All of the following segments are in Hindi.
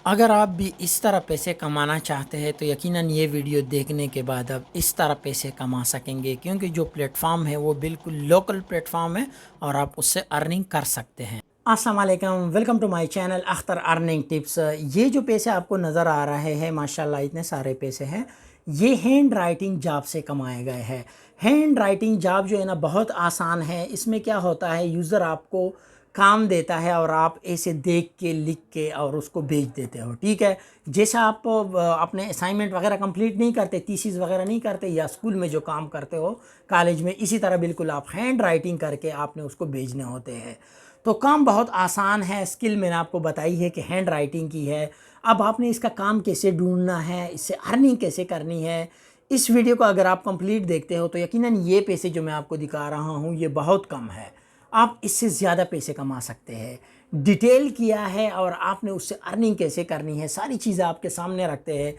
अगर आप भी इस तरह पैसे कमाना चाहते हैं तो यकीनन ये वीडियो देखने के बाद आप इस तरह पैसे कमा सकेंगे, क्योंकि जो प्लेटफॉर्म है वो बिल्कुल लोकल प्लेटफॉर्म है और आप उससे अर्निंग कर सकते हैं। अस्सलाम वालेकुम, welcome to my channel Akhtar earning tips. ये जो पैसे आपको नज़र आ रहे हैं, माशाल्लाह इतने सारे पैसे हैं, ये हैंड राइटिंग जॉब से कमाए गए हैं। हैंड राइटिंग जॉब जो है ना बहुत आसान है। इसमें क्या होता है, यूज़र आपको काम देता है और आप ऐसे देख के लिख के और उसको भेज देते हो। ठीक है, जैसे आप अपने असाइनमेंट वगैरह कंप्लीट नहीं करते, थीसिस वगैरह नहीं करते, या स्कूल में जो काम करते हो कॉलेज में, इसी तरह बिल्कुल आप हैंड राइटिंग करके आपने उसको भेजने होते हैं। तो काम बहुत आसान है। स्किल मैंने आपको बताई है कि हैंड राइटिंग की है। अब आपने इसका काम कैसे ढूंढना है, इससे अर्निंग कैसे करनी है, इस वीडियो को अगर आप कंप्लीट देखते हो तो यकीनन ये पैसे जो मैं आपको दिखा रहा हूँ ये बहुत कम है। आप इससे ज़्यादा पैसे कमा सकते हैं। डिटेल किया है और आपने उससे अर्निंग कैसे करनी है, सारी चीज़ें आपके सामने रखते हैं।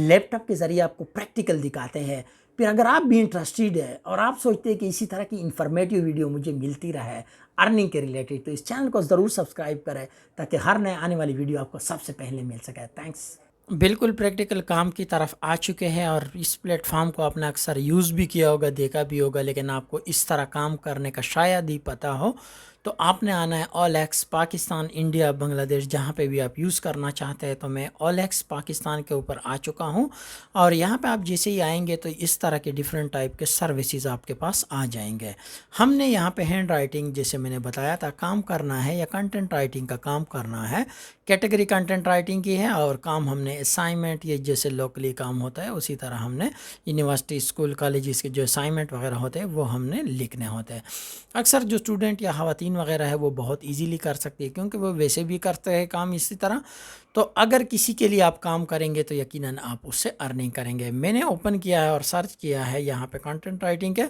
लैपटॉप के ज़रिए आपको प्रैक्टिकल दिखाते हैं। फिर अगर आप भी इंटरेस्टेड है और आप सोचते हैं कि इसी तरह की इन्फॉर्मेटिव वीडियो मुझे मिलती रहे अर्निंग के रिलेटेड, तो इस चैनल को ज़रूर सब्सक्राइब करें ताकि हर नए आने वाली वीडियो आपको सबसे पहले मिल सके। थैंक्स। बिल्कुल प्रैक्टिकल काम की तरफ आ चुके हैं और इस प्लेटफॉर्म को आपने अक्सर यूज़ भी किया होगा, देखा भी होगा, लेकिन आपको इस तरह काम करने का शायद ही पता हो। तो आपने आना है OLX पाकिस्तान, इंडिया, बांग्लादेश, जहाँ पे भी आप यूज़ करना चाहते हैं। तो मैं OLX पाकिस्तान के ऊपर आ चुका हूँ और यहाँ पे आप जैसे ही आएंगे तो इस तरह के डिफरेंट टाइप के सर्विसेज आपके पास आ जाएंगे। हमने यहाँ पे हैंड राइटिंग, जैसे मैंने बताया था, काम करना है या कंटेंट राइटिंग का काम करना है। कैटेगरी कंटेंट राइटिंग की है और काम हमने असाइनमेंट, ये जैसे लोकली काम होता है उसी तरह हमने यूनिवर्सिटी, स्कूल, कॉलेजेस के जो असाइनमेंट वगैरह होते हैं वो हमने लिखने होते हैं। अक्सर जो स्टूडेंट या ख़वातीन वगैरह है वो बहुत इजीली कर सकती है, क्योंकि वो वैसे भी करते हैं काम इसी तरह। तो अगर किसी के लिए आप काम करेंगे तो यकीनन आप उससे अर्निंग करेंगे। मैंने ओपन किया है और सर्च किया है यहाँ पे कंटेंट राइटिंग के,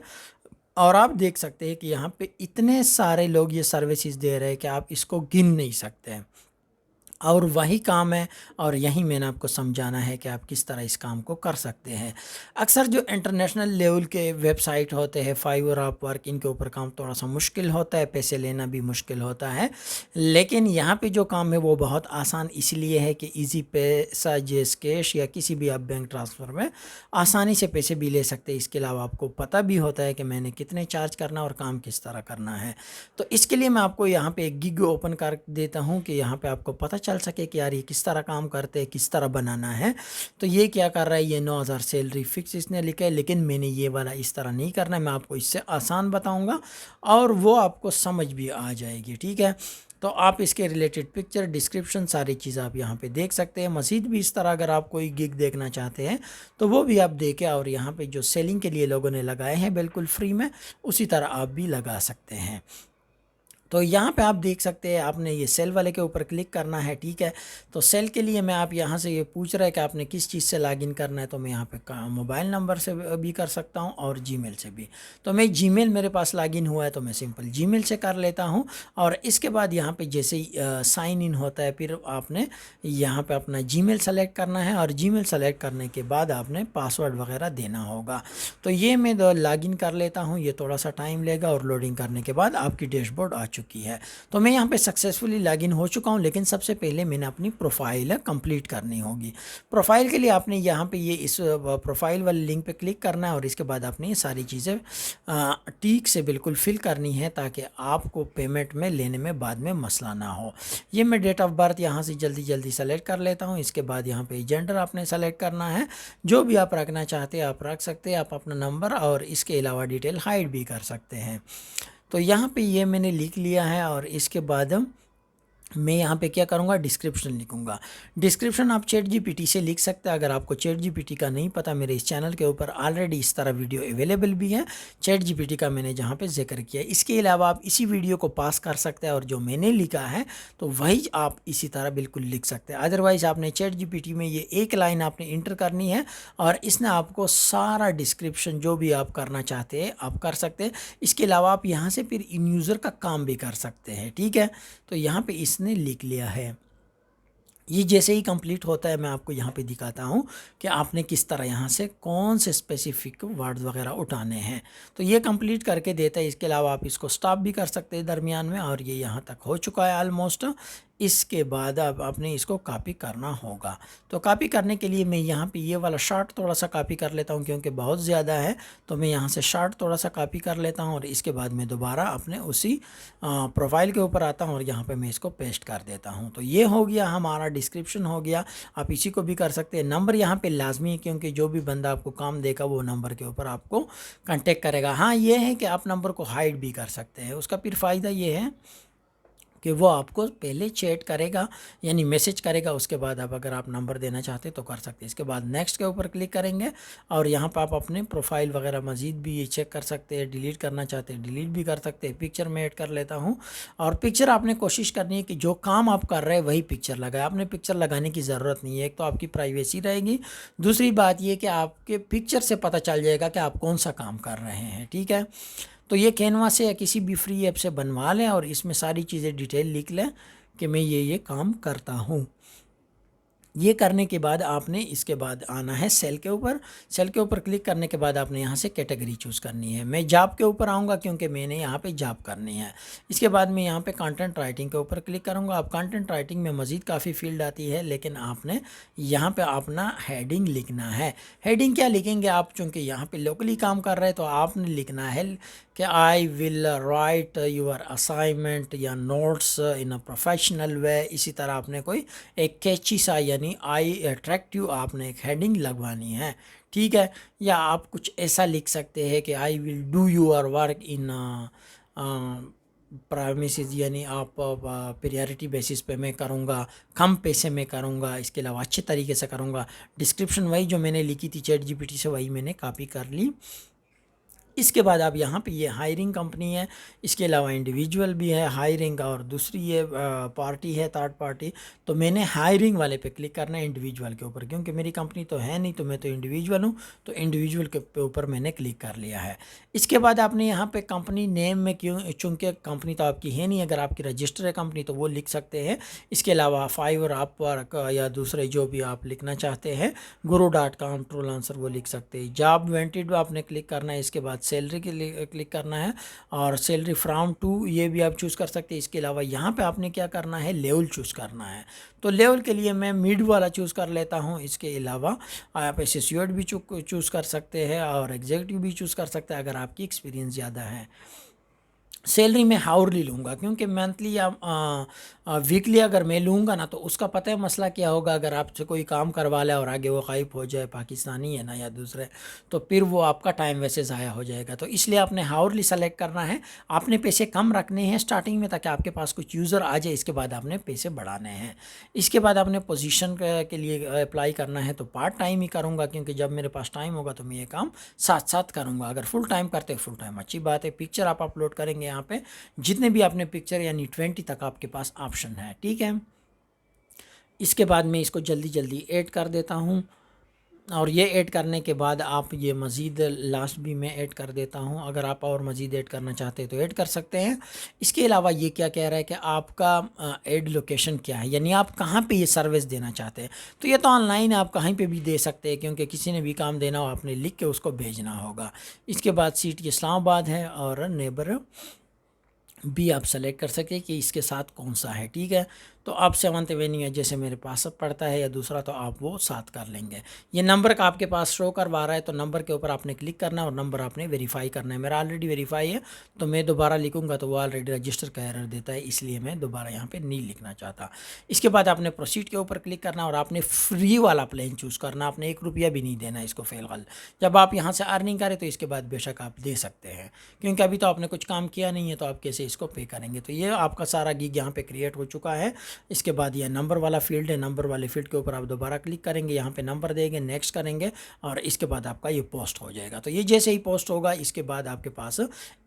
और आप देख सकते हैं कि यहाँ पे इतने सारे लोग ये सर्विसेज दे रहे हैं कि आप इसको गिन नहीं सकते हैं। और वही काम है और यही मैंने आपको समझाना है कि आप किस तरह इस काम को कर सकते हैं। अक्सर जो इंटरनेशनल लेवल के वेबसाइट होते हैं, फाइवर, अपवर्क, इनके ऊपर काम थोड़ा सा मुश्किल होता है, पैसे लेना भी मुश्किल होता है। लेकिन यहाँ पे जो काम है वो बहुत आसान इसलिए है कि इजी पैसा, जेस कैश या किसी भी आप बैंक ट्रांसफ़र में आसानी से पैसे भी ले सकते हैं। इसके अलावा आपको पता भी होता है कि मैंने कितने चार्ज करना और काम किस तरह करना है। तो इसके लिए मैं आपको यहाँ पे एक गिग ओपन कर देता हूँ कि यहाँ पे आपको पता चल सके कि यार ये किस तरह काम करते हैं, किस तरह बनाना है। तो ये क्या कर रहा है, ये 9,000 सैलरी फिक्स इसने लिखा है, लेकिन मैंने ये वाला इस तरह नहीं करना है। मैं आपको इससे आसान बताऊँगा और वो आपको समझ भी आ जाएगी। ठीक है, तो आप इसके रिलेटेड पिक्चर, डिस्क्रिप्शन, सारी चीज़ आप यहाँ पे देख सकते हैं। मज़ीद भी इस तरह अगर आप कोई गिग देखना चाहते हैं तो वो भी आप देखें, और यहाँ पे जो सेलिंग के लिए लोगों ने लगाए हैं बिल्कुल फ्री में, उसी तरह आप भी लगा सकते हैं। तो यहाँ पे आप देख सकते हैं, आपने ये सेल वाले के ऊपर क्लिक करना है। ठीक है, तो सेल के लिए मैं, आप यहाँ से ये पूछ रहा है कि आपने किस चीज़ से लॉगिन करना है, तो मैं यहाँ पे मोबाइल नंबर से भी कर सकता हूँ और जीमेल से भी। तो मैं जीमेल, मेरे पास लॉगिन हुआ है तो मैं सिंपल जीमेल से कर लेता हूँ। और इसके बाद यहाँ पे जैसे ही साइन इन होता है, फिर आपने यहाँ पे अपना जीमेल सेलेक्ट करना है और जीमेल सेलेक्ट करने के बाद आपने पासवर्ड वगैरह देना होगा। तो ये मैं लॉगिन कर लेता हूँ, ये थोड़ा सा टाइम लेगा और लोडिंग करने के बाद आपकी डैशबोर्ड आ चुकी है। तो मैं यहाँ पे सक्सेसफुली लॉगिन हो चुका हूँ, लेकिन सबसे पहले मैंने अपनी प्रोफाइल कंप्लीट करनी होगी। प्रोफाइल के लिए आपने यहाँ पे ये इस प्रोफाइल वाले लिंक पे क्लिक करना है और इसके बाद आपने ये सारी चीज़ें ठीक से बिल्कुल फिल करनी है ताकि आपको पेमेंट में लेने में बाद में मसला ना हो। ये मैं डेट ऑफ बर्थ यहाँ से जल्दी जल्दी सेलेक्ट कर लेता हूँ। इसके बाद यहाँ पे जेंडर आपने सेलेक्ट करना है, जो भी आप रखना चाहते हैं आप रख सकते हैं। आप अपना नंबर और इसके अलावा डिटेल हाइड भी कर सकते हैं। तो यहाँ पे ये मैंने लिख लिया है और इसके बाद मैं यहाँ पे क्या करूँगा, डिस्क्रिप्शन लिखूँगा। डिस्क्रिप्शन आप चैट जीपीटी से लिख सकते हैं। अगर आपको चैट जीपीटी का नहीं पता, मेरे इस चैनल के ऊपर ऑलरेडी इस तरह वीडियो अवेलेबल भी है चैट जीपीटी का, मैंने जहाँ पे जिक्र किया है। इसके अलावा आप इसी वीडियो को पास कर सकते हैं और जो मैंने लिखा है तो वही आप इसी तरह बिल्कुल लिख सकते हैं। अदरवाइज़ आपने चैट जीपीटी में ये एक लाइन आपने इंटर करनी है और इसने आपको सारा डिस्क्रिप्शन जो भी आप करना चाहते हैं आप कर सकते हैं। इसके अलावा आप यहाँ से फिर इन यूज़र का काम भी कर सकते हैं। ठीक है, तो यहाँ पे इसने लिख लिया है। ये जैसे ही कंप्लीट होता है मैं आपको यहाँ पे दिखाता हूँ कि आपने किस तरह यहाँ से कौन से स्पेसिफिक वर्ड्स वगैरह उठाने हैं। तो ये कंप्लीट करके देता है। इसके अलावा आप इसको स्टॉप भी कर सकते हैं दरमियान में, और ये यहाँ तक हो चुका है ऑलमोस्ट। इसके बाद अब आपने इसको कॉपी करना होगा। तो कॉपी करने के लिए मैं यहाँ पे ये वाला शार्ट थोड़ा सा कॉपी कर लेता हूँ क्योंकि बहुत ज़्यादा है, तो मैं यहाँ से शार्ट थोड़ा सा कॉपी कर लेता हूँ और इसके बाद मैं दोबारा अपने उसी प्रोफाइल के ऊपर आता हूँ और यहाँ पे मैं इसको पेस्ट कर देता हूँ। तो ये हो गया हमारा डिस्क्रिप्शन हो गया। आप इसी को भी कर सकते हैं। नंबर यहाँ पे लाजमी है क्योंकि जो भी बंदा आपको काम देगा वो नंबर के ऊपर आपको कांटेक्ट करेगा। हाँ, ये है कि आप नंबर को हाइड भी कर सकते हैं। उसका फिर फ़ायदा ये है कि वो आपको पहले चैट करेगा यानी मैसेज करेगा, उसके बाद आप अगर आप नंबर देना चाहते तो कर सकते हैं। इसके बाद नेक्स्ट के ऊपर क्लिक करेंगे और यहाँ पर आप अपने प्रोफाइल वगैरह मज़ीद भी ये चेक कर सकते हैं। डिलीट करना चाहते हैं डिलीट भी कर सकते हैं। पिक्चर में ऐड कर लेता हूँ और पिक्चर आपने कोशिश करनी है कि जो काम आप कर रहे हैं वही पिक्चर लगाए। आपने पिक्चर लगाने की ज़रूरत नहीं है। एक तो आपकी प्राइवेसी रहेगी, दूसरी बात ये कि आपके पिक्चर से पता चल जाएगा कि आप कौन सा काम कर रहे हैं। ठीक है, तो ये कैनवा से या किसी भी फ्री ऐप से बनवा लें और इसमें सारी चीज़ें डिटेल लिख लें कि मैं ये काम करता हूँ। ये करने के बाद आपने इसके बाद आना है सेल के ऊपर। सेल के ऊपर क्लिक करने के बाद आपने यहाँ से कैटेगरी चूज़ करनी है। मैं जॉब के ऊपर आऊँगा क्योंकि मैंने यहाँ पे जॉब करनी है। इसके बाद मैं यहाँ पे कंटेंट राइटिंग के ऊपर क्लिक करूँगा। अब कंटेंट राइटिंग में मज़ीद काफ़ी फील्ड आती है, लेकिन आपने यहाँ पे अपना हेडिंग लिखना है। हेडिंग क्या लिखेंगे आप, चूँकि यहाँ पे लोकली काम कर रहे हैं तो आपने लिखना है कि I will write your assignment या notes in a professional way. इसी तरह आपने कोई एक कैची सा यानी आई अट्रैक्टिव आपने एक हेडिंग लगवानी है। ठीक है, या आप कुछ ऐसा लिख सकते हैं कि I will do your work in primacies, यानी आप प्रायोरिटी बेसिस पे मैं करूँगा, कम पैसे में करूँगा, इसके अलावा अच्छे तरीके से करूँगा। डिस्क्रिप्शन वही जो मैंने लिखी थी चैट जीपीटी से वही मैंने कॉपी कर ली। इसके बाद आप यहाँ पे ये हायरिंग कंपनी है, इसके अलावा इंडिविजुअल भी है हायरिंग और दूसरी ये पार्टी है थर्ड पार्टी। तो मैंने हायरिंग वाले पे क्लिक करना है इंडिविजुअल के ऊपर, क्योंकि मेरी कंपनी तो है नहीं, तो मैं तो इंडिविजुअल हूँ, तो इंडिविजुअल के ऊपर मैंने क्लिक कर लिया है। इसके बाद आपने यहाँ पे कंपनी नेम में क्यों, चूँकि कंपनी तो आपकी है नहीं, अगर आपकी रजिस्टर है कंपनी तो वो लिख सकते हैं। इसके अलावा फाइवर, अपवर्क या दूसरे जो भी आप लिखना चाहते हैं, guru.com, ट्रू आंसर वो लिख सकते हैं। जॉब वेंटेड आपने क्लिक करना है। इसके बाद सैलरी के लिए क्लिक करना है और सैलरी फ्रॉम टू ये भी आप चूज़ कर सकते हैं। इसके अलावा यहाँ पे आपने क्या करना है, लेवल चूज़ करना है। तो लेवल के लिए मैं मिड वाला चूज़ कर लेता हूँ। इसके अलावा आप एसोसिएट भी चूज़ कर सकते हैं और एग्जीक्यूटिव भी चूज़ कर सकते हैं अगर आपकी एक्सपीरियंस ज़्यादा है। सैलरी मैं हाउरली लूँगा क्योंकि मंथली या वीकली अगर मैं लूँगा ना तो उसका पता है मसला क्या होगा। अगर आपसे कोई काम करवा ले और आगे वो गायब हो जाए, पाकिस्तानी है ना या दूसरे, तो फिर वो आपका टाइम वैसे ज़ाया हो जाएगा। तो इसलिए आपने हाउरली सेलेक्ट करना है। आपने पैसे कम रखने हैं स्टार्टिंग में ताकि आपके पास कुछ यूज़र आ जाए। इसके बाद आपने पैसे बढ़ाने हैं। इसके बाद आपने पोजीशन के लिए अप्लाई करना है। तो पार्ट टाइम ही करूँगा क्योंकि जब मेरे पास टाइम होगा तो मैं ये काम साथ साथ करूँगा। अगर फुल टाइम करते हैं फुल टाइम अच्छी बात है। पिक्चर आप अपलोड करेंगे यहाँ पे जितने भी आपने पिक्चर यानी 20 तक आपके पास ऑप्शन है। ठीक है, इसके बाद मैं इसको जल्दी जल्दी ऐड कर देता हूँ और ये ऐड करने के बाद आप ये मज़ीद लास्ट भी मैं ऐड कर देता हूँ। अगर आप और मज़ीद ऐड करना चाहते हैं तो ऐड कर सकते हैं। इसके अलावा ये क्या कह रहा है कि आपका ऐड लोकेशन क्या है, यानी आप कहाँ पे ये सर्विस देना चाहते हैं। तो ये तो ऑनलाइन आप कहीं पे भी दे सकते हैं क्योंकि किसी ने भी काम देना हो आपने लिख के उसको भेजना होगा। इसके बाद सिटी इस्लामाबाद है और नेबर भी आप सेलेक्ट कर सकें कि इसके साथ कौन सा है। ठीक है, तो आप 7th एवेन्यू जैसे मेरे पास अब पड़ता है या दूसरा तो आप वो साथ कर लेंगे। ये नंबर का आपके पास शो करवा रहा है तो नंबर के ऊपर आपने क्लिक करना है और नंबर आपने वेरीफाई करना है। मेरा ऑलरेडी वेरीफाई है तो मैं दोबारा लिखूंगा तो वो ऑलरेडी रजिस्टर का एरर देता है, इसलिए मैं दोबारा यहाँ पे नहीं लिखना चाहता। इसके बाद आपने प्रोसीड के ऊपर क्लिक करना और आपने फ्री वाला प्लान चूज़ करना। आपने 1 रुपया भी नहीं देना इसको फ़िलहाल। जब आप यहाँ से अर्निंग करें तो इसके बाद बेशक आप दे सकते हैं, क्योंकि अभी तो आपने कुछ काम किया नहीं है तो आप कैसे इसको पे करेंगे। तो ये आपका सारा गिग यहाँ पे क्रिएट हो चुका है। इसके बाद ये नंबर वाला फील्ड है, नंबर वाले फील्ड के ऊपर आप दोबारा क्लिक करेंगे, यहाँ पे नंबर देंगे, नेक्स्ट करेंगे और इसके बाद आपका ये पोस्ट हो जाएगा। तो ये जैसे ही पोस्ट होगा इसके बाद आपके पास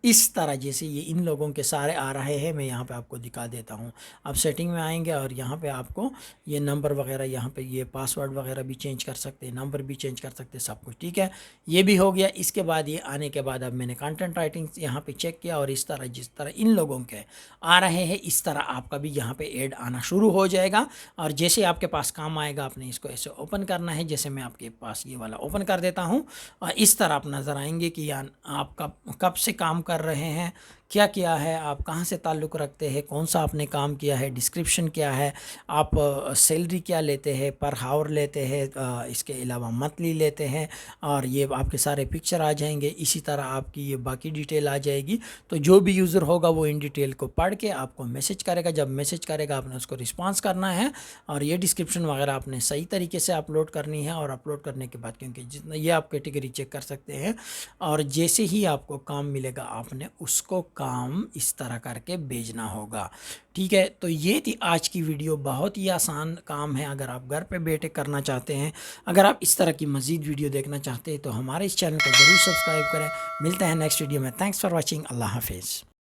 इस तरह जैसे ये इन लोगों के सारे आ रहे हैं, मैं यहाँ पे आपको दिखा देता हूँ। आप सेटिंग में आएंगे और यहाँ पे आपको ये नंबर वगैरह, यहाँ पे ये पासवर्ड वगैरह भी चेंज कर सकते हैं, नंबर भी चेंज कर सकते हैं, सब कुछ ठीक है। ये भी हो गया। इसके बाद ये आने के बाद अब मैंने कंटेंट राइटिंग यहाँ पे चेक किया और इस तरह जिस तरह इन लोगों के आ रहे हैं इस तरह आपका भी यहाँ पे ऐड आना शुरू हो जाएगा। और जैसे आपके पास काम आएगा आपने इसको ऐसे ओपन करना है, जैसे मैं आपके पास ये वाला ओपन कर देता हूँ और इस तरह आप नज़र आएंगे कि यार आप कब से काम कर रहे हैं, क्या किया है, आप कहाँ से ताल्लुक़ रखते हैं, कौन सा आपने काम किया है, डिस्क्रिप्शन क्या है, आप सैलरी क्या लेते हैं, पर हावर लेते हैं, इसके अलावा मंथली लेते हैं, और ये आपके सारे पिक्चर आ जाएंगे। इसी तरह आपकी ये बाकी डिटेल आ जाएगी। तो जो भी यूज़र होगा वो इन डिटेल को पढ़ के आपको मैसेज करेगा। जब मैसेज करेगा आपने उसको रिस्पांस करना है, और ये डिस्क्रिप्शन वगैरह आपने सही तरीके से अपलोड करनी है। और अपलोड करने के बाद, क्योंकि जितना ये आप कैटेगरी चेक कर सकते हैं, और जैसे ही आपको काम मिलेगा आपने उसको काम इस तरह करके भेजना होगा। ठीक है, तो ये थी आज की वीडियो। बहुत ही आसान काम है अगर आप घर पे बैठे करना चाहते हैं। अगर आप इस तरह की मज़ीद वीडियो देखना चाहते हैं तो हमारे इस चैनल को ज़रूर सब्सक्राइब करें। मिलते हैं नेक्स्ट वीडियो में। Thanks for watching. अल्लाह हाफिज़।